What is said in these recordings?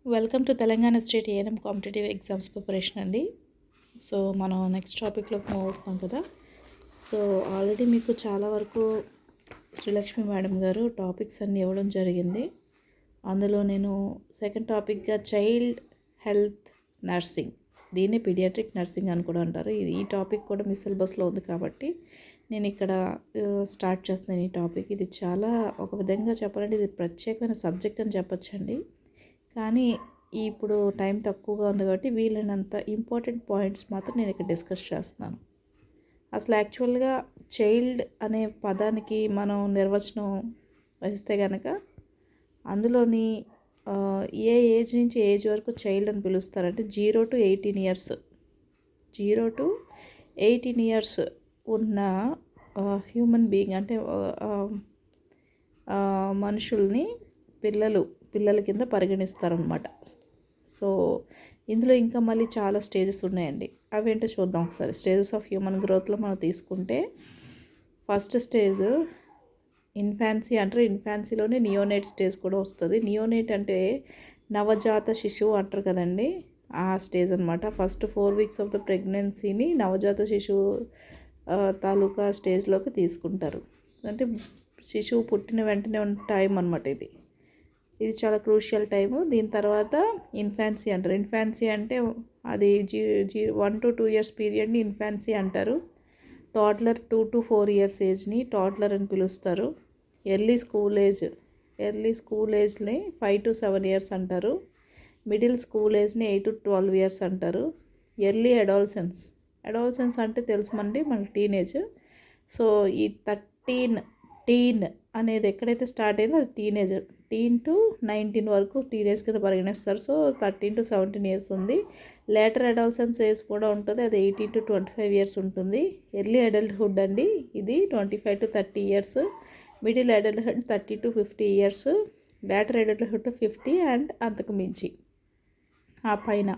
Welcome to Telangana state ANM competitive exams preparation అండి. So మనం next టాపిక్లోకి మూవ్ అవుతున్నాం కదా. సో ఆల్రెడీ మీకు చాలా వరకు శ్రీలక్ష్మి మేడం గారు టాపిక్స్ అన్నీ ఇవ్వడం జరిగింది. అందులో నేను సెకండ్ టాపిక్గా చైల్డ్ హెల్త్ నర్సింగ్, దీన్ని పీడియాట్రిక్ నర్సింగ్ అని కూడా అంటారు. ఈ టాపిక్ కూడా మీ సిలబస్లో ఉంది కాబట్టి నేను ఇక్కడ స్టార్ట్ చేస్తున్నాను ఈ టాపిక్. ఇది చాలా ఒక విధంగా చెప్పాలంటే ఇది ప్రత్యేకమైన సబ్జెక్ట్ అని చెప్పొచ్చండి. కానీ ఇప్పుడు టైం తక్కువగా ఉంది కాబట్టి వీలైనంత ఇంపార్టెంట్ పాయింట్స్ మాత్రం నేను ఇక్కడ డిస్కస్ చేస్తున్నాను. అసలు యాక్చువల్గా చైల్డ్ అనే పదానికి మనం నిర్వచనం వహిస్తే కనుక అందులోని ఏ ఏజ్ నుంచి ఏజ్ వరకు చైల్డ్ అని పిలుస్తారంటే 0 to 18 ఇయర్స్, 0 to 18 ఇయర్స్ ఉన్న హ్యూమన్ బీయింగ్ అంటే మనుషుల్ని పిల్లల కింద పరిగణిస్తారనమాట. సో ఇందులో ఇంకా మళ్ళీ చాలా స్టేజెస్ ఉన్నాయండి. అవేంటో చూద్దాం ఒకసారి. స్టేజెస్ ఆఫ్ హ్యూమన్ గ్రోత్లో మనం తీసుకుంటే ఫస్ట్ స్టేజ్ ఇన్ఫాన్సీ అంటారు. ఇన్ఫాన్సీలోనే నియోనేట్ స్టేజ్ కూడా వస్తుంది. నియోనేట్ అంటే నవజాత శిశువు అంటారు కదండి, ఆ స్టేజ్ అనమాట. ఫస్ట్ 4 weeks ఆఫ్ ద ప్రెగ్నెన్సీని నవజాత శిశువు తాలూకా స్టేజ్లోకి తీసుకుంటారు. అంటే శిశువు పుట్టిన వెంటనే ఉన్న టైం అనమాట ఇది చాలా క్రూషియల్ టైము. దీని తర్వాత ఇన్ఫాన్సీ అంటారు. ఇన్ఫాన్సీ అంటే అది 1 to 2 years పీరియడ్ని ఇన్ఫాన్సీ అంటారు. టాడ్లర్ 2 to 4 years ఏజ్ని టాడ్లర్ అని పిలుస్తారు. ఎర్లీ స్కూల్ ఏజ్ని 5 to 7 years అంటారు. మిడిల్ స్కూల్ ఏజ్ని 8 to 12 years అంటారు. ఎర్లీ అడాలసెన్స్ అంటే తెలుసుమండి మన టీనేజ్. సో ఈ టీన్ అనేది ఎక్కడైతే స్టార్ట్ అయిందో అది టీనేజర్. 10 to 19 వరకు టీనేజ్ కింద పరిగణిస్తారు. సో 13 to 17 years ఉంది. లేటర్ అడాలసెన్స్ ఏజ్ కూడా ఉంటుంది, అది 18 to 25 years ఉంటుంది. ఎర్లీ అడల్ట్హుడ్ అండి, ఇది 25 to 30 years. Middle adulthood 30 to 50 years. Later adulthood 50 and అంతకు మించి ఆ పైన.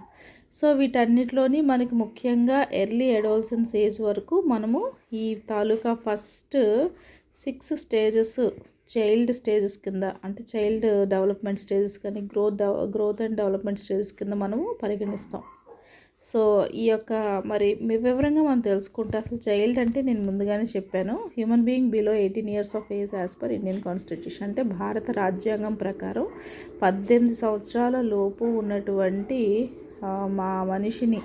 సో వీటన్నిటిలోని మనకి ముఖ్యంగా ఎర్లీ అడాలసెన్స్ ఏజ్ వరకు మనము ఈ తాలూకా ఫస్ట్ 6 స్టేజెస్ చైల్డ్ స్టేజెస్ కింద, అంటే చైల్డ్ డెవలప్మెంట్ స్టేజెస్ కానీ గ్రోత్ అండ్ డెవలప్మెంట్ స్టేజెస్ కింద మనము పరిగణిస్తాం. సో ఈ యొక్క మరి వివరంగా మనం తెలుసుకుంటే అసలు చైల్డ్ అంటే నేను ముందుగానే చెప్పాను, human being below 18 years of age as per Indian constitution. అంటే భారత రాజ్యాంగం ప్రకారం 18 సంవత్సరాల లోపు ఉన్నటువంటి మా మనిషిని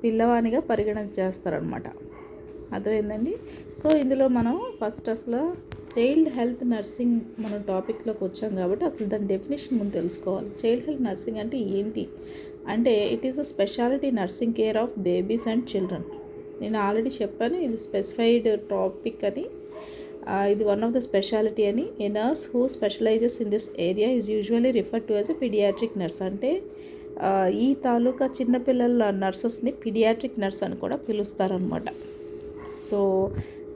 పిల్లవానిగా పరిగణన చేస్తారనమాట. అర్థమైందండి. సో ఇందులో మనం ఫస్ట్ అసలు చైల్డ్ హెల్త్ నర్సింగ్ మనం టాపిక్లోకి వచ్చాం కాబట్టి అసలు దాని డెఫినేషన్ ముందు తెలుసుకోవాలి. చైల్డ్ హెల్త్ నర్సింగ్ అంటే ఏంటి అంటే it is a speciality nursing care of babies and children. నేను ఆల్రెడీ చెప్పాను ఇది స్పెసిఫైడ్ టాపిక్ అని. ఇది వన్ ఆఫ్ ద స్పెషాలిటీ అని. A nurse who specialises in this area is usually refer to as a paediatric nurse. అంటే ఈ తాలూకా చిన్నపిల్లల నర్సెస్ని paediatric nurse అని కూడా పిలుస్తారనమాట. సో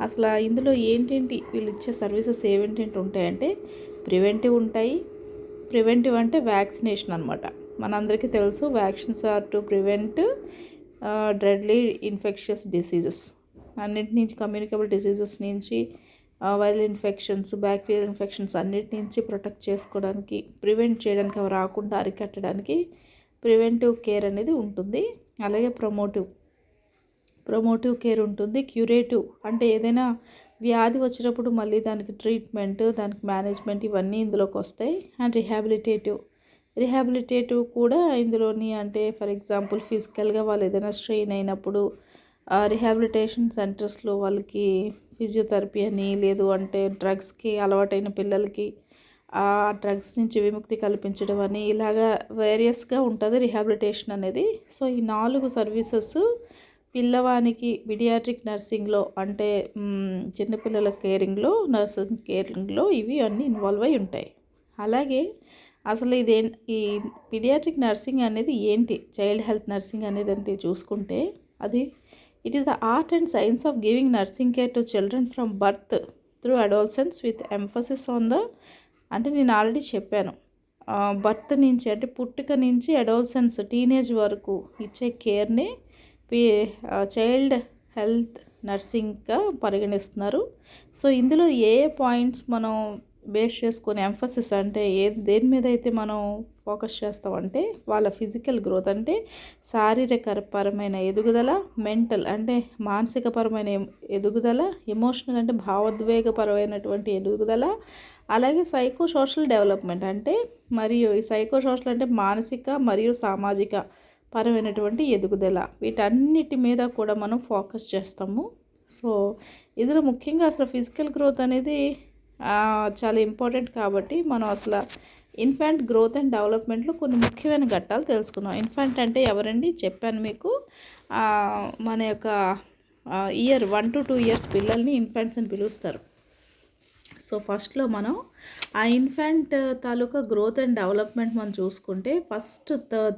అసలు ఇందులో ఏంటేంటి వీళ్ళు ఇచ్చే సర్వీసెస్ ఏవేంటేంటి ఉంటాయంటే ప్రివెంటివ్ ఉంటాయి. ప్రివెంటివ్ అంటే వ్యాక్సినేషన్ అనమాట. మనందరికీ తెలుసు vaccines are to prevent deadly infectious diseases, అన్నిటి నుంచి కమ్యూనికబుల్ డిసీజెస్ నుంచి వైరల్ ఇన్ఫెక్షన్స్, బ్యాక్టీరియల్ ఇన్ఫెక్షన్స్ అన్నిటి నుంచి ప్రొటెక్ట్ చేసుకోవడానికి, ప్రివెంట్ చేయడానికి, అవి రాకుండా అరికట్టడానికి ప్రివెంటివ్ కేర్ అనేది ఉంటుంది. అలాగే ప్రమోటివ్ కేర్ ఉంటుంది. క్యూరేటివ్ అంటే ఏదైనా వ్యాధి వచ్చినప్పుడు మళ్ళీ దానికి ట్రీట్మెంట్, దానికి మేనేజ్మెంట్ ఇవన్నీ ఇందులోకి వస్తాయి. అండ్ రిహాబిలిటేటివ్ కూడా ఇందులోని, అంటే ఫర్ ఎగ్జాంపుల్ ఫిజికల్గా వాళ్ళు ఏదైనా స్ట్రెయిన్ అయినప్పుడు రిహాబిలిటేషన్ సెంటర్స్లో వాళ్ళకి ఫిజియోథెరపీ అని, లేదు అంటే డ్రగ్స్కి అలవాటైన పిల్లలకి ఆ డ్రగ్స్ నుంచి విముక్తి కల్పించడం అని, ఇలాగా వేరియస్గా ఉంటుంది రిహాబిలిటేషన్ అనేది. సో ఈ 4 సర్వీసెస్ పిల్లవానికి పీడియాట్రిక్ నర్సింగ్లో, అంటే చిన్నపిల్లల నర్సింగ్ కేరింగ్లో ఇవి అన్నీ ఇన్వాల్వ్ అయి ఉంటాయి. అలాగే అసలు ఈ పీడియాట్రిక్ నర్సింగ్ అనేది ఏంటి, చైల్డ్ హెల్త్ నర్సింగ్ అనేది అంటే చూసుకుంటే అది it is the art and science of giving nursing care to children from birth through adolescence with emphasis on the, అంటే నేను ఆల్రెడీ చెప్పాను బర్త్ నుంచి అంటే పుట్టుక నుంచి అడాలసెన్స్ టీనేజ్ వరకు ఇచ్చే కేర్ని చైల్డ్ హెల్త్ నర్సింగ్గా పరిగణిస్తున్నారు. సో ఇందులో ఏ పాయింట్స్ మనం బేస్ చేసుకొని ఎంఫసిస్ అంటే దేని మీద అయితే మనం ఫోకస్ చేస్తామంటే వాళ్ళ ఫిజికల్ గ్రోత్ అంటే శారీరక పరమైన ఎదుగుదల, మెంటల్ అంటే మానసికపరమైన ఎదుగుదల, ఎమోషనల్ అంటే భావోద్వేగపరమైనటువంటి ఎదుగుదల, అలాగే సైకో సోషల్ డెవలప్మెంట్ అంటే మరియు ఈ సైకో సోషల్ అంటే మానసిక మరియు సామాజిక పరమైనటువంటి ఎదుగుదల, వీటన్నిటి మీద కూడా మనం ఫోకస్ చేస్తాము. సో ఇందులో ముఖ్యంగా అసలు ఫిజికల్ గ్రోత్ అనేది చాలా ఇంపార్టెంట్ కాబట్టి మనం అసలు ఇన్ఫాంట్ గ్రోత్ అండ్ డెవలప్మెంట్లో కొన్ని ముఖ్యమైన ఘట్టాలు తెలుసుకుందాం. ఇన్ఫాంట్ అంటే ఎవరండి చెప్పాను మీకు, మన యొక్క ఇయర్ 1 to 2 years పిల్లల్ని ఇన్ఫాంట్స్ అని పిలుస్తారు. సో ఫస్ట్లో మనం ఆ infant taluka growth and development మనం చూసుకుంటే ఫస్ట్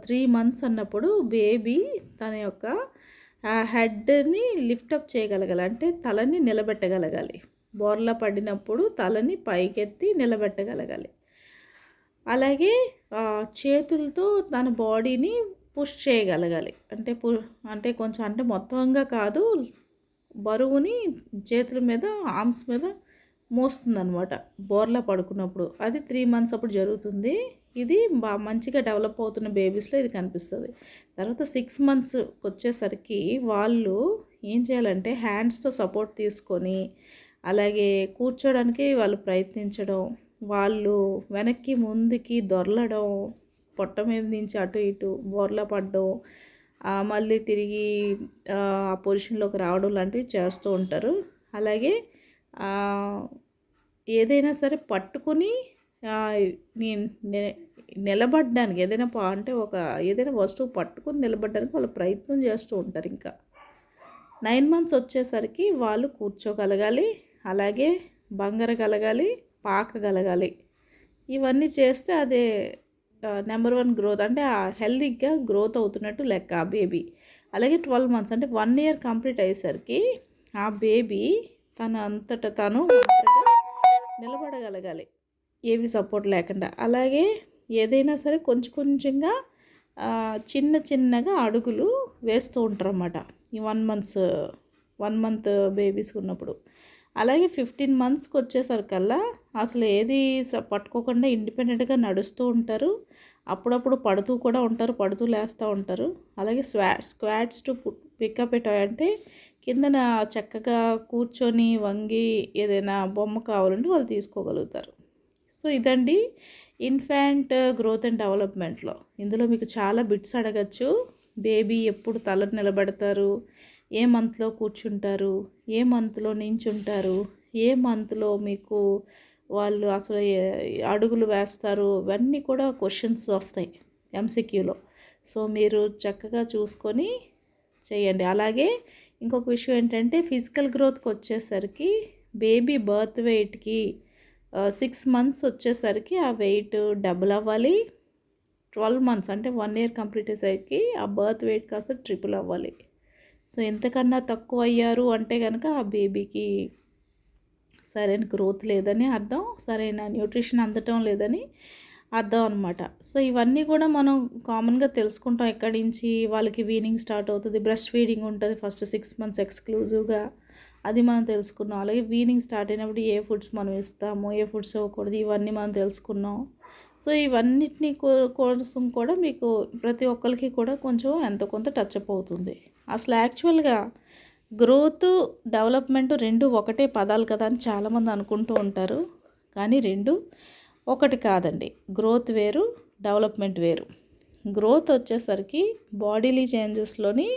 3 months అన్నప్పుడు బేబీ తన యొక్క హెడ్ని లిఫ్టప్ చేయగలగాలి, అంటే తలని నిలబెట్టగలగాలి. బోర్లా పడినప్పుడు తలని పైకెత్తి నిలబెట్టగలగాలి. అలాగే చేతులతో తన బాడీని పుష్ చేయగలగాలి, అంటే కొంచెం అంటే మొత్తంగా కాదు, బరువుని చేతుల మీద ఆర్మ్స్ మీద మోస్తుందన్నమాట బోర్లా పడుకున్నప్పుడు. అది 3 months అప్పుడు జరుగుతుంది. ఇది మంచిగా డెవలప్ అవుతున్న బేబీస్లో ఇది కనిపిస్తుంది. తర్వాత 6 monthsకి వచ్చేసరికి వాళ్ళు ఏం చేయాలంటే హ్యాండ్స్తో సపోర్ట్ తీసుకొని అలాగే కూర్చోడానికి వాళ్ళు ప్రయత్నించడం, వాళ్ళు వెనక్కి ముందుకి దొర్లడం, పొట్ట మీద నుంచి అటు ఇటు బోర్లా పడడం, మళ్ళీ తిరిగి ఆ పొజిషన్లోకి రావడం లాంటివి చేస్తూ ఉంటారు. అలాగే ఏదైనా సరే పట్టుకుని నిలబడడానికి ఏదైనా అంటే ఏదైనా వస్తువు పట్టుకుని నిలబడడానికి వాళ్ళు ప్రయత్నం చేస్తూ ఉంటారు. ఇంకా 9 months వచ్చేసరికి వాళ్ళు కూర్చోగలగాలి, అలాగే బంగరగలగాలి, పాకగలగాలి. ఇవన్నీ చేస్తే అదే నెంబర్ 1 గ్రోత్, అంటే హెల్తీగా గ్రోత్ అవుతున్నట్టు లెక్క ఆ బేబీ. అలాగే 12 months అంటే 1 year కంప్లీట్ అయ్యేసరికి ఆ బేబీ తన అంతటా తను నిలబడగలగాలి, ఏవి సపోర్ట్ లేకుండా. అలాగే ఏదైనా సరే కొంచెం కొంచెంగా చిన్నగా అడుగులు వేస్తూ ఉంటారు అన్నమాట ఈ 1 month బేబీస్ ఉన్నప్పుడు. అలాగే 15 monthsకి వచ్చేసరికల్లా అసలు ఏది పట్టుకోకుండా ఇండిపెండెంట్గా నడుస్తూ ఉంటారు. అప్పుడప్పుడు పడుతూ కూడా ఉంటారు, పడుతూ లేస్తూ ఉంటారు. అలాగే స్క్వాట్స్ టు పికప్ ఇట్ అంటే కిందన చక్కగా కూర్చొని వంగి ఏదైనా బొమ్మ కావాలంటే వాళ్ళు తీసుకోగలుగుతారు. సో ఇదండి ఇన్ఫాంట్ గ్రోత్ అండ్ డెవలప్మెంట్లో. ఇందులో మీకు చాలా బిట్స్ అడగచ్చు. బేబీ ఎప్పుడు తల నిలబెడతారు, ఏ మంత్లో కూర్చుంటారు, ఏ మంత్లో నించుంటారు, ఏ మంత్లో మీకు వాళ్ళు అసలు అడుగులు వేస్తారు, ఇవన్నీ కూడా క్వశ్చన్స్ వస్తాయి ఎంసీక్యూలో. సో మీరు చక్కగా చూసుకొని చేయండి. అలాగే ఇంకొక విషయం ఏంటంటే ఫిజికల్ గ్రోత్కి వచ్చేసరికి బేబీ బర్త్ వెయిట్కి 6 months వచ్చేసరికి ఆ వెయిట్ డబుల్ అవ్వాలి. 12 months అంటే 1 year కంప్లీట్ అయ్యేసరికి ఆ బర్త్ వెయిట్ కాస్త ట్రిపుల్ అవ్వాలి. సో ఎంతకన్నా తక్కువ అయ్యారు అంటే కనుక ఆ బేబీకి సరైన గ్రోత్ లేదని అర్థం, సరైన న్యూట్రిషన్ అందటం లేదని అర్థం అనమాట. సో ఇవన్నీ కూడా మనం కామన్గా తెలుసుకుంటాం. ఎక్కడి నుంచి వాళ్ళకి వీనింగ్ స్టార్ట్ అవుతుంది, బ్రెస్ట్ ఫీడింగ్ ఉంటుంది ఫస్ట్ 6 months ఎక్స్క్లూజివ్గా, అది మనం తెలుసుకున్నాం. అలాగే వీనింగ్ స్టార్ట్ అయినప్పుడు ఏ ఫుడ్స్ మనం ఇస్తాము, ఏ ఫుడ్స్ ఇవ్వకూడదు, ఇవన్నీ మనం తెలుసుకున్నాం. సో ఇవన్నిటిని కోసం కూడా మీకు ప్రతి ఒక్కరికి కూడా కొంచెం ఎంతో కొంత టచ్ అప్ అవుతుంది. అసలు యాక్చువల్గా గ్రోత్ డెవలప్మెంట్ రెండు ఒకటే పదాలు కదా అని చాలామంది అనుకుంటూ ఉంటారు. కానీ రెండు ఒకటి కాదండి. గ్రోత్ వేరు, డెవలప్మెంట్ వేరు. గ్రోత్ వచ్చేసరికి బాడీలీ చేంజెస్లోని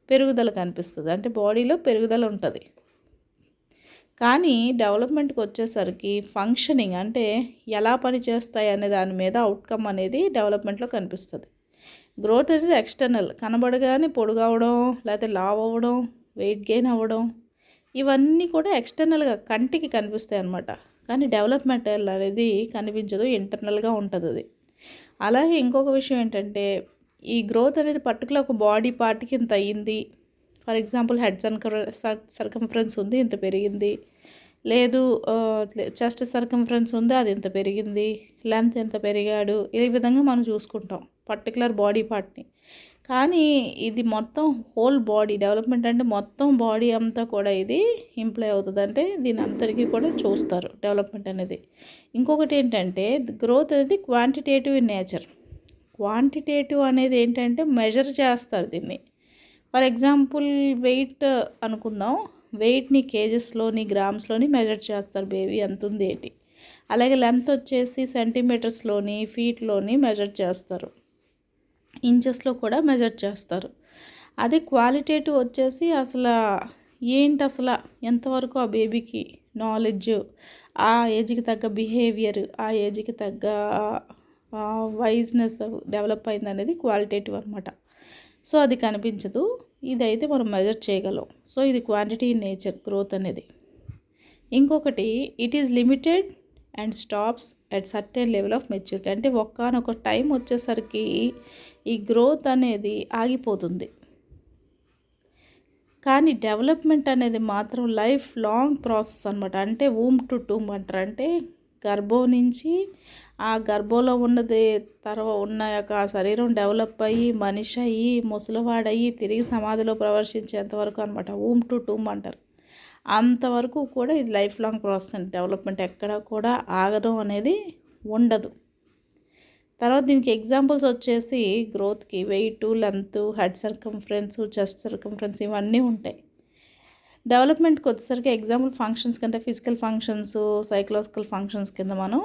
పెరుగుదల కనిపిస్తుంది, అంటే బాడీలో పెరుగుదల ఉంటుంది. కానీ డెవలప్మెంట్కి వచ్చేసరికి ఫంక్షనింగ్ అంటే ఎలా పనిచేస్తాయి అనే దాని మీద అవుట్కమ్ అనేది డెవలప్మెంట్లో కనిపిస్తుంది. గ్రోత్ అనేది ఎక్స్టర్నల్, కనబడగానే పొడుగవడం, లేకపోతే లావ్ అవ్వడం, వెయిట్ గెయిన్ అవ్వడం, ఇవన్నీ కూడా ఎక్స్టర్నల్గా కంటికి కనిపిస్తాయి అన్నమాట. కానీ డెవలప్మెంట్ అనేది కనిపించదు, ఇంటర్నల్గా ఉంటుంది అది. అలాగే ఇంకొక విషయం ఏంటంటే ఈ గ్రోత్ అనేది పర్టికులర్ ఒక బాడీ పార్ట్కి ఇంత అయ్యింది. ఫర్ ఎగ్జాంపుల్ హెడ్ సర్కంఫరెన్స్ ఉంది, ఇంత పెరిగింది. లేదు చెస్ట్ సర్కంఫరెన్స్ ఉంది, అది ఇంత పెరిగింది. లెంత్ ఎంత పెరిగాడు, ఈ విధంగా మనం చూసుకుంటాం పర్టికులర్ బాడీ పార్ట్ని. కానీ ఇది మొత్తం హోల్ బాడీ డెవలప్మెంట్ అంటే మొత్తం బాడీ అంతా కూడా ఇది ఇంప్లై అవుతుంది, అంటే దీని అంతటికీ కూడా చూస్తారు డెవలప్మెంట్ అనేది. ఇంకొకటి ఏంటంటే గ్రోత్ అనేది క్వాంటిటేటివ్ ఇన్ నేచర్, క్వాంటిటేటివ్ అనేది ఏంటంటే మెజర్ చేస్తారు దీన్ని. ఫర్ ఎగ్జాంపుల్ వెయిట్ అనుకుందాం. వెయిట్‌ని కేజెస్‌లోని, గ్రామ్స్‌లోని మెజర్ చేస్తారు బేబీ ఎంతుంది ఏంటి. అలాగే లెంత్ వచ్చేసి సెంటీమీటర్స్‌లోని, ఫీట్‌లోని మెజర్ చేస్తారు. ఇంచెస్‌లో కూడా మెజర్ చేస్తారు. అదే క్వాలిటేటివ్ వచ్చేసి ఏంటసల ఎంతవరకు ఆ బేబీకి నాలెడ్జ్, ఆ ఏజ్‌కి తగ్గ బిహేవియర్, ఆ ఏజ్‌కి తగ్గ వైజ్‌నెస్ డెవలప్ అయిందనేది క్వాలిటేటివ్ అనమాట. సో అది కనిపించదు. ఇదైతే మనం మెజర్ చేయగలం. సో ఇది క్వాంటిటీ ఇన్ నేచర్ గ్రోత్ అనేది. ఇంకొకటి it is limited and stops at certain level of maturity. అంటే ఒకానొక టైం వచ్చేసరికి ఈ గ్రోత్ అనేది ఆగిపోతుంది. కానీ డెవలప్మెంట్ అనేది మాత్రం లైఫ్ లాంగ్ ప్రాసెస్ అనమాట. అంటే ఊమ్ టు టూమ్ అంటారు. అంటే గర్భం నుంచి ఆ గర్భంలో ఉన్నది ఉన్న యొక్క శరీరం డెవలప్ అయ్యి మనిషి అయ్యి ముసలివాడయ్యి తిరిగి సమాధిలో ప్రవేశించేంతవరకు అనమాట. ఊమ్ టు టూమ్ అంటారు. అంతవరకు కూడా ఇది లైఫ్ లాంగ్ ప్రాసెస్ అండి. డెవలప్మెంట్ ఎక్కడ కూడా ఆగడం అనేది ఉండదు. తర్వాత దీనికి ఎగ్జాంపుల్స్ వచ్చేసి గ్రోత్కి weight, length, head circumference, chest circumference ఇవన్నీ ఉంటాయి. డెవలప్మెంట్కి వచ్చేసరికి ఎగ్జాంపుల్ ఫంక్షన్స్ కంటే ఫిజికల్ ఫంక్షన్స్, సైకలాజికల్ ఫంక్షన్స్ కింద మనం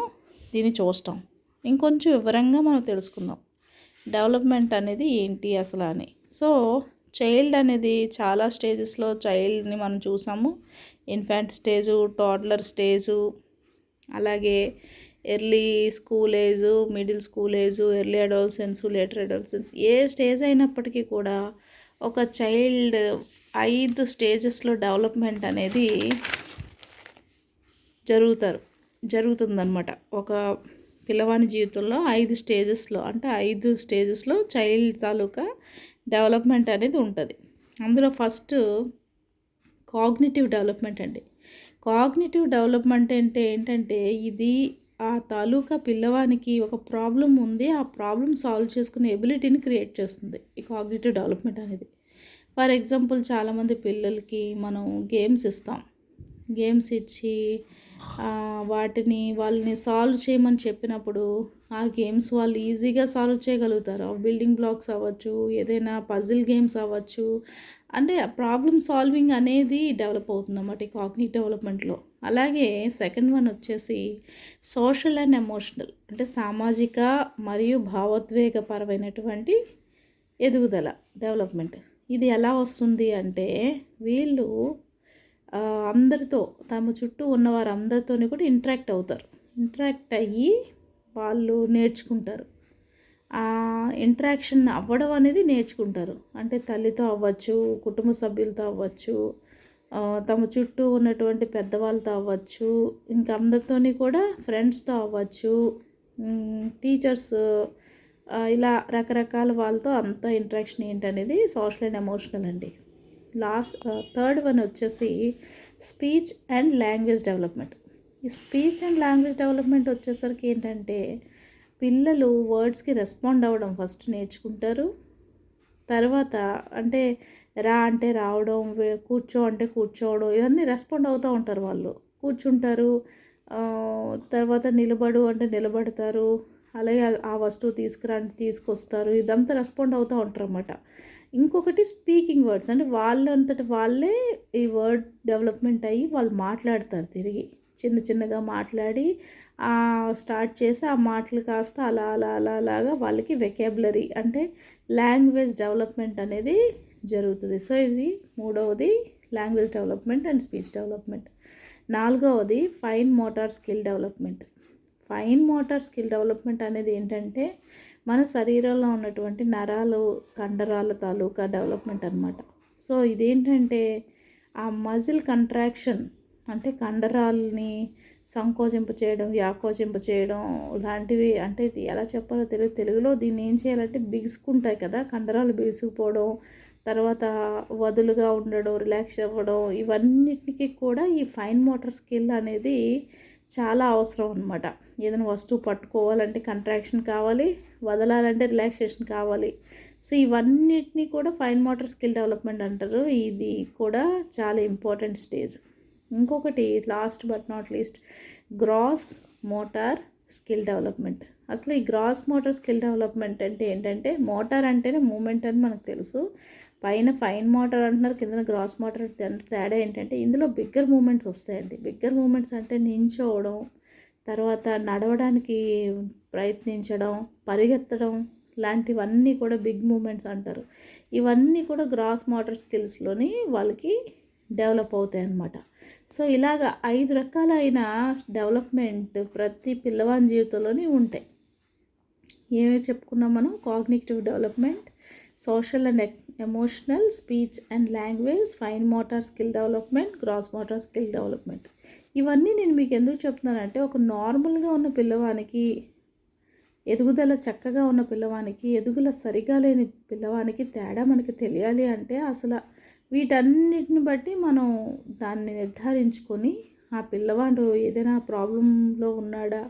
దీన్ని చూస్తాం. ఇంకొంచెం వివరంగా మనం తెలుసుకుందాం డెవలప్మెంట్ అనేది ఏంటి అసలు అని. సో చైల్డ్ అనేది చాలా స్టేజెస్లో చైల్డ్ని మనం చూసాము. ఇన్ఫాంట్ స్టేజు, టోడ్లర్ స్టేజు, అలాగే early school age, middle school age, early adolescence, later adolescence. ఏ స్టేజ్ అయినప్పటికీ కూడా ఒక చైల్డ్ 5 స్టేజెస్లో డెవలప్మెంట్ అనేది జరుగుతుందన్నమాట. ఒక పిల్లవాని జీవితంలో 5 స్టేజెస్లో, అంటే 5 స్టేజెస్లో చైల్డ్ తాలూకా డెవలప్మెంట్ అనేది ఉంటుంది. అందులో ఫస్ట్ కాగ్నిటివ్ డెవలప్మెంట్ అండి. కాగ్నిటివ్ డెవలప్మెంట్ అంటే ఏంటంటే ఇది ఆ తాలూకా పిల్లవానికి ఒక ప్రాబ్లం ఉంది, ఆ ప్రాబ్లం సాల్వ్ చేసుకునే ఎబిలిటీని క్రియేట్ చేస్తుంది ఈ కాగ్నిటివ్ డెవలప్మెంట్ అనేది. ఫర్ ఎగ్జాంపుల్ చాలామంది పిల్లలకి మనం గేమ్స్ ఇస్తాం. గేమ్స్ ఇచ్చి వాళ్ళని సాల్వ్ చేయమని చెప్పినప్పుడు ఆ గేమ్స్ వాళ్ళు ఈజీగా సాల్వ్ చేయగలుగుతారు. బిల్డింగ్ బ్లాక్స్ అవ్వచ్చు, ఏదైనా పజిల్ గేమ్స్ అవ్వచ్చు. అంటే ప్రాబ్లమ్ సాల్వింగ్ అనేది డెవలప్ అవుతుందన్నమాట ఈ కాగ్నిటివ్ డెవలప్మెంట్లో. అలాగే సెకండ్ వన్ వచ్చేసి సోషల్ అండ్ ఎమోషనల్, అంటే సామాజిక మరియు భావోద్వేగపరమైనటువంటి ఎదుగుదల డెవలప్మెంట్. ఇది ఎలా వస్తుంది అంటే వీళ్ళు అందరితో, తమ చుట్టూ ఉన్న వారందరితో కూడా ఇంటరాక్ట్ అవుతారు. ఇంటరాక్ట్ అయ్యి వాళ్ళు నేర్చుకుంటారు. ఆ ఇంటరాక్షన్ అవ్వడం అనేది నేర్చుకుంటారు. అంటే తల్లితో అవ్వచ్చు, కుటుంబ సభ్యులతో అవ్వచ్చు, తమ చుట్టూ ఉన్నటువంటి పెద్దవాళ్ళతో అవ్వచ్చు, ఇంకా అందరితోని కూడా ఫ్రెండ్స్తో అవ్వచ్చు, టీచర్స్, ఇలా రకరకాల వాళ్ళతో అంత ఇంటరాక్షన్ ఏంటనేది సోషల్ అండ్ ఎమోషనల్ అండి. థర్డ్ వన్ వచ్చేసి స్పీచ్ అండ్ లాంగ్వేజ్ డెవలప్మెంట్. ఈ స్పీచ్ అండ్ లాంగ్వేజ్ డెవలప్మెంట్ వచ్చేసరికి ఏంటంటే పిల్లలు వర్డ్స్కి రెస్పాండ్ అవ్వడం ఫస్ట్ నేర్చుకుంటారు. తర్వాత అంటే రా అంటే రావడం, కూర్చో అంటే కూర్చోవడం, ఇవన్నీ రెస్పాండ్ అవుతూ ఉంటారు. వాళ్ళు కూర్చుంటారు, తర్వాత నిలబడు అంటే నిలబడతారు, అలాగే ఆ వస్తువు తీసుకురా అంటే తీసుకొస్తారు. ఇదంతా రెస్పాండ్ అవుతూ ఉంటారు అన్నమాట. ఇంకొకటి స్పీకింగ్ వర్డ్స్, అంటే వాళ్ళంతటి వాళ్ళే ఈ వర్డ్ డెవలప్మెంట్ అయ్యి వాళ్ళు మాట్లాడతారు. తిరిగి చిన్నగా మాట్లాడి స్టార్ట్ చేసి ఆ మాటలు కాస్త అలాగా వాళ్ళకి వెకాబులరీ అంటే లాంగ్వేజ్ డెవలప్మెంట్ అనేది జరుగుతుంది. సో ఇది మూడవది language development and speech development. నాలుగవది fine motor skill development. Fine motor skill development అనేది ఏంటంటే మన శరీరంలో ఉన్నటువంటి నరాలు, కండరాల తాలూకా డెవలప్మెంట్ అనమాట. సో ఇదేంటంటే ఆ మజిల్ కంట్రాక్షన్, అంటే కండరాలని సంకోచింప చేయడం, వ్యాకోచింప చేయడం లాంటివి. అంటే ఇది ఎలా చెప్పాలో తెలుగులో దీన్ని ఏం చేయాలంటే బిగుసుకుంటాయి కదా, కండరాలు బిగుసుకుపోవడం, తర్వాత వదులుగా ఉండడం, రిలాక్స్ అవ్వడం, ఇవన్నిటికీ కూడా ఈ ఫైన్ మోటార్ స్కిల్ అనేది చాలా అవసరం అనమాట. ఏదైనా వస్తువు పట్టుకోవాలంటే కంట్రాక్షన్ కావాలి, వదలాలంటే రిలాక్సేషన్ కావాలి. సో ఇవన్నిటినీ కూడా ఫైన్ మోటార్ స్కిల్ డెవలప్మెంట్ అంటారు. ఇది కూడా చాలా ఇంపార్టెంట్ స్టేజ్. ఇంకొకటి last but not least gross motor skill development. అసలు ఈ గ్రాస్ మోటార్ స్కిల్ డెవలప్మెంట్ అంటే ఏంటంటే, మోటార్ అంటేనే మూమెంట్ అని మనకు తెలుసు. పైన ఫైన్ మోటార్ అంటున్నారు, కిందన గ్రాస్ మోటార్ తేడా ఏంటంటే ఇందులో బిగ్గర్ మూమెంట్స్ వస్తాయండి. బిగ్గర్ మూమెంట్స్ అంటే నించోవడం, తర్వాత నడవడానికి ప్రయత్నించడం, పరిగెత్తడం లాంటివన్నీ కూడా బిగ్ మూమెంట్స్ అంటారు. ఇవన్నీ కూడా గ్రాస్ మోటార్ స్కిల్స్లోని వాళ్ళకి డెవలప్ అవుతాయి అన్నమాట. సో ఇలాగ 5 రకాలైన డెవలప్మెంట్ ప్రతి పిల్లవాని జీవితంలోని ఉంటాయి. ఏమేమి చెప్పుకున్నాం మనం? Cognitive development, social and emotional, speech and language, fine motor skill development, gross motor skill development. ఇవన్నీ నేను మీకు ఎందుకు చెప్తున్నానంటే, ఒక నార్మల్గా ఉన్న పిల్లవానికి, ఎదుగుదల చక్కగా ఉన్న పిల్లవానికి, ఎదుగుదల సరిగా లేని పిల్లవానికి తేడా మనకి తెలియాలి అంటే అసలు వీటన్నిటిని బట్టి మనం దాన్ని నిర్ధారించుకొని ఆ పిల్లవాడు ఏదైనా ప్రాబ్లంలో ఉన్నాడా,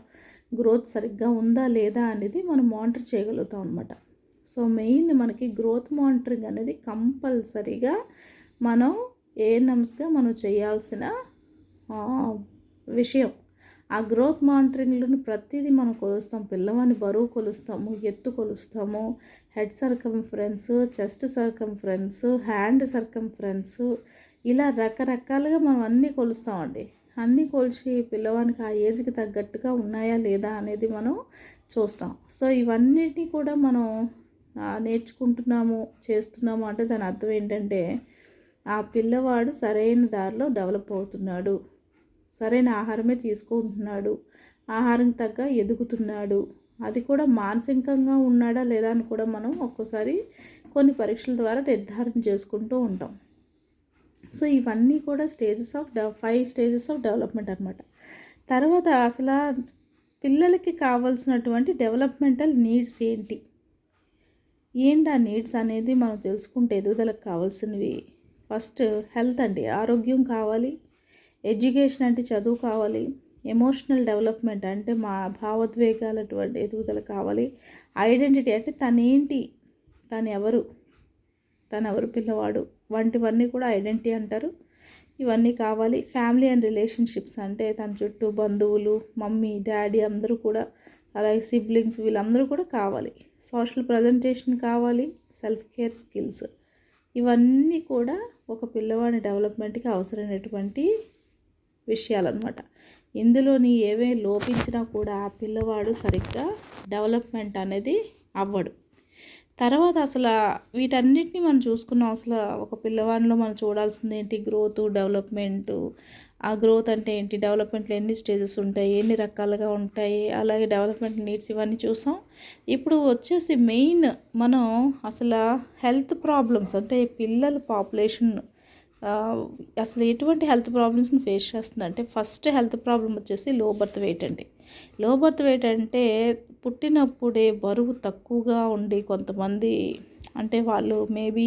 గ్రోత్ సరిగ్గా ఉందా లేదా అనేది మనం మానిటర్ చేయగలుగుతాం అనమాట. సో మెయిన్ మనకి గ్రోత్ మానిటరింగ్ అనేది కంపల్సరీగా మనం ఏఎన్ఎమ్స్గా మనం చేయాల్సిన విషయం. ఆ గ్రోత్ మానిటరింగ్లోని ప్రతిదీ మనం కొలుస్తాం. పిల్లవాని బరువు కొలుస్తాము, ఎత్తు కొలుస్తాము, head circumference, chest circumference, hand circumference, ఇలా రకరకాలుగా మనం అన్నీ కొలుస్తామండి. అన్నీ కొలిచి పిల్లవానికి ఆ ఏజ్కి తగ్గట్టుగా ఉన్నాయా లేదా అనేది మనం చూస్తాం. సో ఇవన్నిటినీ కూడా మనం నేర్చుకుంటున్నాము, చేస్తున్నాము అంటే దాని అర్థం ఏంటంటే, ఆ పిల్లవాడు సరైన దారిలో డెవలప్ అవుతున్నాడు, సరైన ఆహారమే తీసుకుంటున్నాడు, ఆహారం తగ్గ ఎదుగుతున్నాడు, అది కూడా మానసికంగా ఉన్నాడా లేదా అని కూడా మనం ఒక్కోసారి కొన్ని పరీక్షల ద్వారా నిర్ధారణ చేసుకుంటూ ఉంటాం. సో ఇవన్నీ కూడా 5 స్టేజెస్ ఆఫ్ డెవలప్మెంట్ అనమాట. తర్వాత అసలు పిల్లలకి కావాల్సినటువంటి డెవలప్మెంటల్ నీడ్స్ ఏంటి ఆ నీడ్స్ అనేది మనం తెలుసుకుంటే ఎదుగుదలకు కావాల్సినవి, ఫస్ట్ హెల్త్ అండి, ఆరోగ్యం కావాలి. ఎడ్యుకేషన్ అంటే చదువు కావాలి. ఎమోషనల్ డెవలప్మెంట్ అంటే మా భావోద్వేగాలటువంటి ఎదుగుదల కావాలి. ఐడెంటిటీ అంటే తనేంటి, తను ఎవరు పిల్లవాడు వంటివన్నీ కూడా ఐడెంటిటీ అంటారు. ఇవన్నీ కావాలి. ఫ్యామిలీ అండ్ రిలేషన్షిప్స్ అంటే తన చుట్టూ బంధువులు, మమ్మీ, డాడీ అందరూ కూడా, అలాగే సిబ్లింగ్స్ వీళ్ళందరూ కూడా కావాలి. సోషల్ ప్రజెంటేషన్ కావాలి. సెల్ఫ్ కేర్ స్కిల్స్, ఇవన్నీ కూడా ఒక పిల్లవాడి డెవలప్మెంట్కి అవసరమైనటువంటి విషయాలన్నమాట. ఇందులోని ఏవే లోపించినా కూడా ఆ పిల్లవాడు సరిగ్గా డెవలప్మెంట్ అనేది అవ్వడు. తర్వాత అసలు వీటన్నిటిని మనం చూసుకున్నాం. అసలు ఒక పిల్లవాడిలో మనం చూడాల్సింది ఏంటి? Growth, development. ఆ గ్రోత్ అంటే ఏంటి, డెవలప్మెంట్లో ఎన్ని స్టేజెస్ ఉంటాయి, ఎన్ని రకాలుగా ఉంటాయి, అలాగే డెవలప్మెంట్ నీడ్స్, ఇవన్నీ చూసాం. ఇప్పుడు వచ్చేసి మెయిన్ మనం అసలు హెల్త్ ప్రాబ్లమ్స్ అంటే పిల్లల పాపులేషన్ అసలు ఎటువంటి హెల్త్ ప్రాబ్లమ్స్ని ఫేస్ చేస్తుందంటే, ఫస్ట్ హెల్త్ ప్రాబ్లం వచ్చేసి లో బర్త్ వెయిట్ అండి. లో బర్త్ వెయిట్ అంటే పుట్టినప్పుడే బరువు తక్కువగా ఉండి, కొంతమంది అంటే వాళ్ళు మేబీ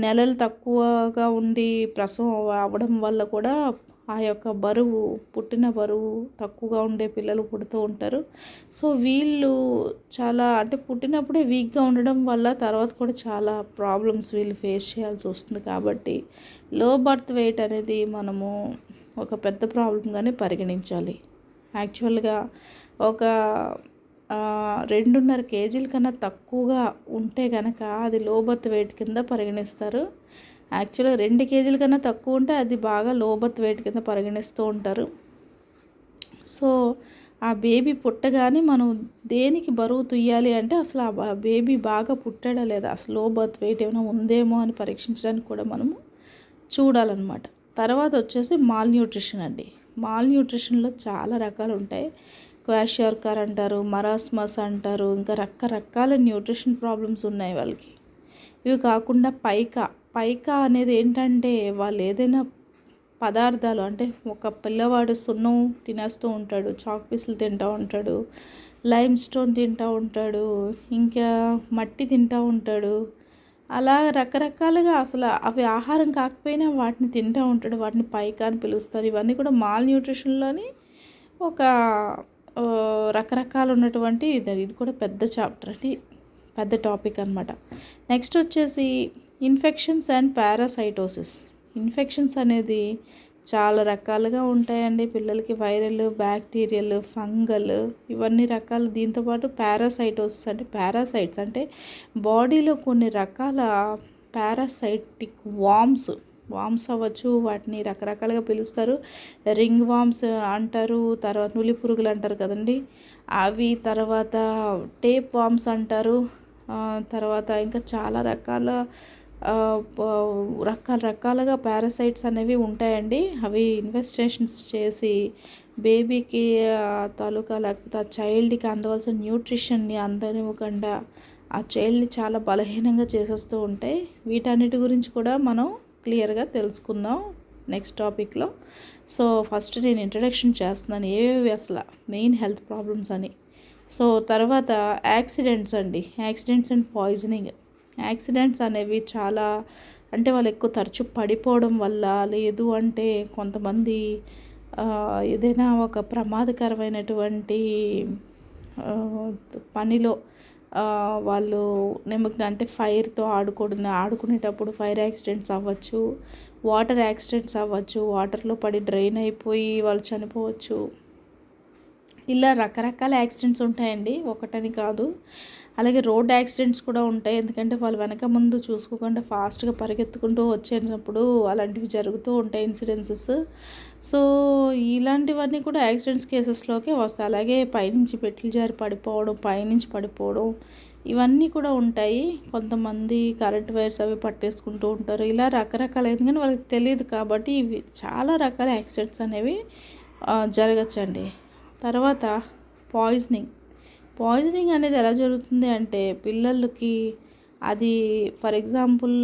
నెలలు తక్కువగా ఉండి ప్రసవం అవ్వడం వల్ల కూడా ఆ యొక్క పుట్టిన బరువు తక్కువగా ఉండే పిల్లలు పుడుతూ ఉంటారు. సో వీళ్ళు చాలా అంటే పుట్టినప్పుడే వీక్గా ఉండడం వల్ల తర్వాత కూడా చాలా ప్రాబ్లమ్స్ వీళ్ళు ఫేస్ చేయాల్సి వస్తుంది. కాబట్టి లో బర్త్ వెయిట్ అనేది మనము ఒక పెద్ద ప్రాబ్లంగానే పరిగణించాలి. యాక్చువల్గా ఒక 2.5 కేజీల కన్నా తక్కువగా ఉంటే కనుక అది లో బర్త్ వెయిట్ కింద పరిగణిస్తారు. యాక్చువల్గా 2 కేజీల కన్నా తక్కువ ఉంటే అది బాగా లో బర్త్ వెయిట్ కింద పరిగణిస్తూ ఉంటారు. సో ఆ బేబీ పుట్టగానే మనం దేనికి బరువు తుయ్యాలి అంటే అసలు ఆ బేబీ బాగా పుట్టాడా లేదా, అసలు లో బర్త్ వెయిట్ ఏమైనా ఉందేమో అని పరీక్షించడానికి కూడా మనము చూడాలన్నమాట. తర్వాత వచ్చేసి మాల్ న్యూట్రిషన్ అండి. మాల్ న్యూట్రిషన్లో చాలా రకాలు ఉంటాయి. క్వాషియార్కర్ అంటారు, మరాస్మస్ అంటారు, ఇంకా రకరకాల న్యూట్రిషన్ ప్రాబ్లమ్స్ ఉన్నాయి వాళ్ళకి. ఇవి కాకుండా పైకా అనేది ఏంటంటే, వాళ్ళు ఏదైనా పదార్థాలు అంటే ఒక పిల్లవాడు సున్నం తినేస్తూ ఉంటాడు, చాక్ పీసులు తింటూ ఉంటాడు, లైమ్ స్టోన్ తింటూ ఉంటాడు, ఇంకా మట్టి తింటూ ఉంటాడు, అలా రకరకాలుగా అసలు అవి ఆహారం కాకపోయినా వాటిని తింటూ ఉంటాడు. వాటిని పైకా అని పిలుస్తారు. ఇవన్నీ కూడా మాల్ న్యూట్రిషన్లోని ఒక రకరకాలు ఉన్నటువంటి ఇది కూడా పెద్ద చాప్టర్ అండి, పెద్ద టాపిక్ అనమాట. నెక్స్ట్ వచ్చేసి ఇన్ఫెక్షన్స్ అండ్ పారాసైటోసిస్. ఇన్ఫెక్షన్స్ అనేది చాలా రకాలుగా ఉంటాయండి పిల్లలకి. వైరల్, బ్యాక్టీరియల్, ఫంగల్ ఇవన్నీ రకాలు. దీంతోపాటు పారాసైటోసిస్ అంటే పారాసైట్స్ అంటే బాడీలో కొన్ని రకాల పారాసైటిక్ వామ్స్ అవ్వచ్చు. వాటిని రకరకాలుగా పిలుస్తారు. రింగ్ వామ్స్ అంటారు, తర్వాత నులి పురుగులు అంటారు కదండి అవి, తర్వాత టేప్ వామ్స్ అంటారు, తర్వాత ఇంకా చాలా రకాలుగా పారాసైట్స్ అనేవి ఉంటాయండి. అవి ఇన్వెస్టిగేషన్స్ చేసి బేబీకి తాలూకా లేకపోతే ఆ చైల్డ్కి అందవలసిన న్యూట్రిషన్ని అందనివ్వకుండా ఆ చైల్డ్ని చాలా బలహీనంగా చేసేస్తూ ఉంటాయి. వీటన్నిటి గురించి కూడా మనం క్లియర్గా తెలుసుకుందాం నెక్స్ట్ టాపిక్లో. సో ఫస్ట్ నేను ఇంట్రడక్షన్ చేస్తున్నాను ఏవేవి అసలు మెయిన్ హెల్త్ ప్రాబ్లమ్స్ అని. సో తర్వాత యాక్సిడెంట్స్ అండ్ పాయిజనింగ్. యాక్సిడెంట్స్ అనేవి చాలా అంటే వాళ్ళు ఎక్కువ తరచు పడిపోవడం వల్ల, లేదు అంటే కొంతమంది ఏదైనా ఒక ప్రమాదకరమైనటువంటి పనిలో వాళ్ళు అంటే ఫైర్తో ఆడుకునేటప్పుడు ఫైర్ యాక్సిడెంట్స్ అవ్వచ్చు, వాటర్ యాక్సిడెంట్స్ అవ్వచ్చు, వాటర్లో పడి డ్రైన్ అయిపోయి వాళ్ళు చనిపోవచ్చు. ఇలా రకరకాల యాక్సిడెంట్స్ ఉంటాయండి, ఒకటని కాదు. అలాగే రోడ్ యాక్సిడెంట్స్ కూడా ఉంటాయి. ఎందుకంటే వాళ్ళు వెనక ముందు చూసుకోకుండా ఫాస్ట్గా పరిగెత్తుకుంటూ వచ్చేటప్పుడు అలాంటివి జరుగుతూ ఉంటాయి ఇన్సిడెన్సెస్. సో ఇలాంటివన్నీ కూడా యాక్సిడెంట్స్ కేసెస్లోకే వస్తాయి. అలాగే పైనుంచి పెట్లు జారి పడిపోవడం ఇవన్నీ కూడా ఉంటాయి. కొంతమంది కరెంట్ వైర్స్ అవి పట్టేసుకుంటూ ఉంటారు. ఇలా రకరకాల, ఎందుకంటే వాళ్ళకి తెలియదు కాబట్టి ఇవి చాలా రకాల యాక్సిడెంట్స్ అనేవి జరగచ్చండి. తర్వాత పాయిజనింగ్ అనేది ఎలా జరుగుతుంది అంటే పిల్లలకి అది ఫర్ ఎగ్జాంపుల్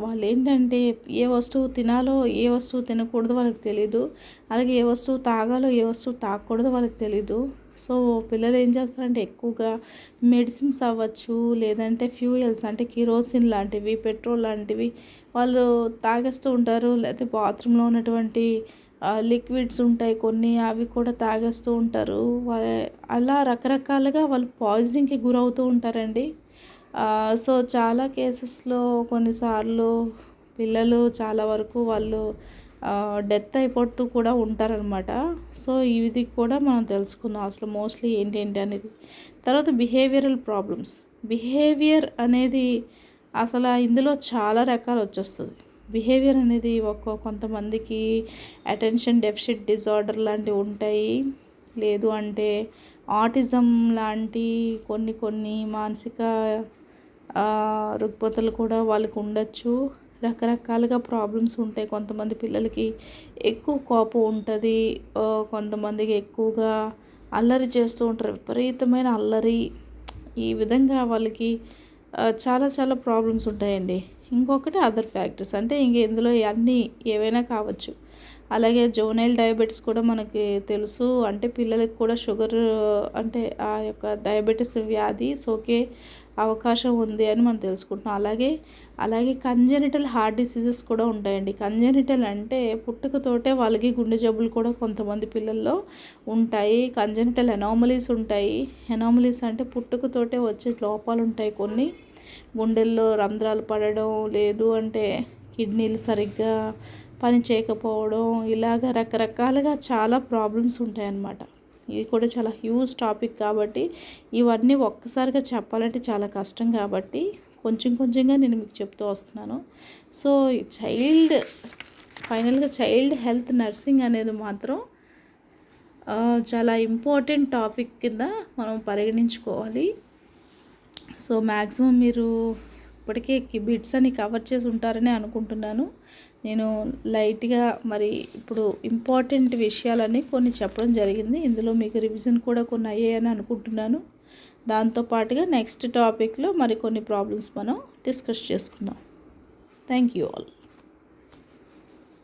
వాళ్ళు ఏంటంటే ఏ వస్తువు తినాలో ఏ వస్తువు తినకూడదో వాళ్ళకి తెలీదు. అలాగే ఏ వస్తువు తాగాలో ఏ వస్తువు తాగకూడదో వాళ్ళకి తెలీదు. సో పిల్లలు ఏం చేస్తారంటే ఎక్కువగా మెడిసిన్స్ అవ్వచ్చు, లేదంటే ఫ్యూయల్స్ అంటే కిరోసిన్ లాంటివి, పెట్రోల్ లాంటివి వాళ్ళు తాగేస్తూ ఉంటారు. లేకపోతే బాత్రూంలో ఉన్నటువంటి లిక్విడ్స్ ఉంటాయి కొన్ని, అవి కూడా తాగేస్తూ ఉంటారు. అలా రకరకాలుగా వాళ్ళు పాయిజనింగ్కి గురవుతూ ఉంటారండి. సో చాలా కేసెస్లో కొన్నిసార్లు పిల్లలు చాలా వరకు వాళ్ళు డెత్ అయిపోతూ కూడా ఉంటారనమాట. సో ఇది కూడా మనం తెలుసుకుందాం అసలు మోస్ట్లీ ఏంటి అనేది. తర్వాత బిహేవియర్ అనేది అసలు ఇందులో చాలా రకాలు వచ్చేస్తుంది. బిహేవియర్ అనేది కొంతమందికి అటెన్షన్ డెఫిసిట్ డిజార్డర్ లాంటివి ఉంటాయి, లేదు అంటే ఆటిజం లాంటి కొన్ని మానసిక రుగ్మతలు కూడా వాళ్ళకు ఉండొచ్చు. రకరకాలుగా ప్రాబ్లమ్స్ ఉంటాయి. కొంతమంది పిల్లలకి ఎక్కువ కోపం ఉంటుంది, కొంతమందికి ఎక్కువగా అల్లరి చేస్తూ ఉంటారు, విపరీతమైన అల్లరి. ఈ విధంగా వాళ్ళకి చాలా ప్రాబ్లమ్స్ ఉంటాయండి. ఇంకొకటి అదర్ ఫ్యాక్టర్స్ అంటే ఇందులో అన్నీ ఏవైనా కావచ్చు. అలాగే జోనైల్ డయాబెటీస్ కూడా మనకి తెలుసు. అంటే పిల్లలకి కూడా షుగర్ అంటే ఆ యొక్క డయాబెటీస్ వ్యాధి సోకే అవకాశం ఉంది అని మనం తెలుసుకుంటున్నాం. అలాగే కంజెనిటల్ హార్ట్ డిసీజెస్ కూడా ఉంటాయండి. కంజెనిటల్ అంటే పుట్టుకతోటే వాళ్ళకి గుండె జబ్బులు కూడా కొంతమంది పిల్లల్లో ఉంటాయి. కంజెనిటల్ ఎనామలీస్ ఉంటాయి. ఎనామలీస్ అంటే పుట్టుకతోటే వచ్చే లోపాలు ఉంటాయి కొన్ని. గుండెల్లో రంధ్రాలు పడడం, లేదు అంటే కిడ్నీలు సరిగ్గా పని చేయకపోవడం, ఇలాగ రకరకాలుగా చాలా ప్రాబ్లమ్స్ ఉంటాయన్నమాట. ఇది కూడా చాలా హ్యూజ్ టాపిక్ కాబట్టి ఇవన్నీ ఒక్కసారిగా చెప్పాలంటే చాలా కష్టం కాబట్టి కొంచెంగా నేను మీకు చెప్తూ వస్తున్నాను. సో ఫైనల్గా చైల్డ్ హెల్త్ నర్సింగ్ అనేది మాత్రం చాలా ఇంపార్టెంట్ టాపిక్ కింద మనం పరిగణించుకోవాలి. సో మ్యాక్సిమం మీరు ఇప్పటికే బిట్స్ అని కవర్ చేసి ఉంటారని అనుకుంటున్నాను. నేను లైట్గా మరి ఇప్పుడు ఇంపార్టెంట్ విషయాలని కొన్ని చెప్పడం జరిగింది. ఇందులో మీకు రివిజన్ కూడా కొన్ని అయ్యాయని అనుకుంటున్నాను. దాంతోపాటుగా నెక్స్ట్ టాపిక్లో మరి కొన్ని ప్రాబ్లమ్స్ మనం డిస్కస్ చేసుకుందాం. Thank you all.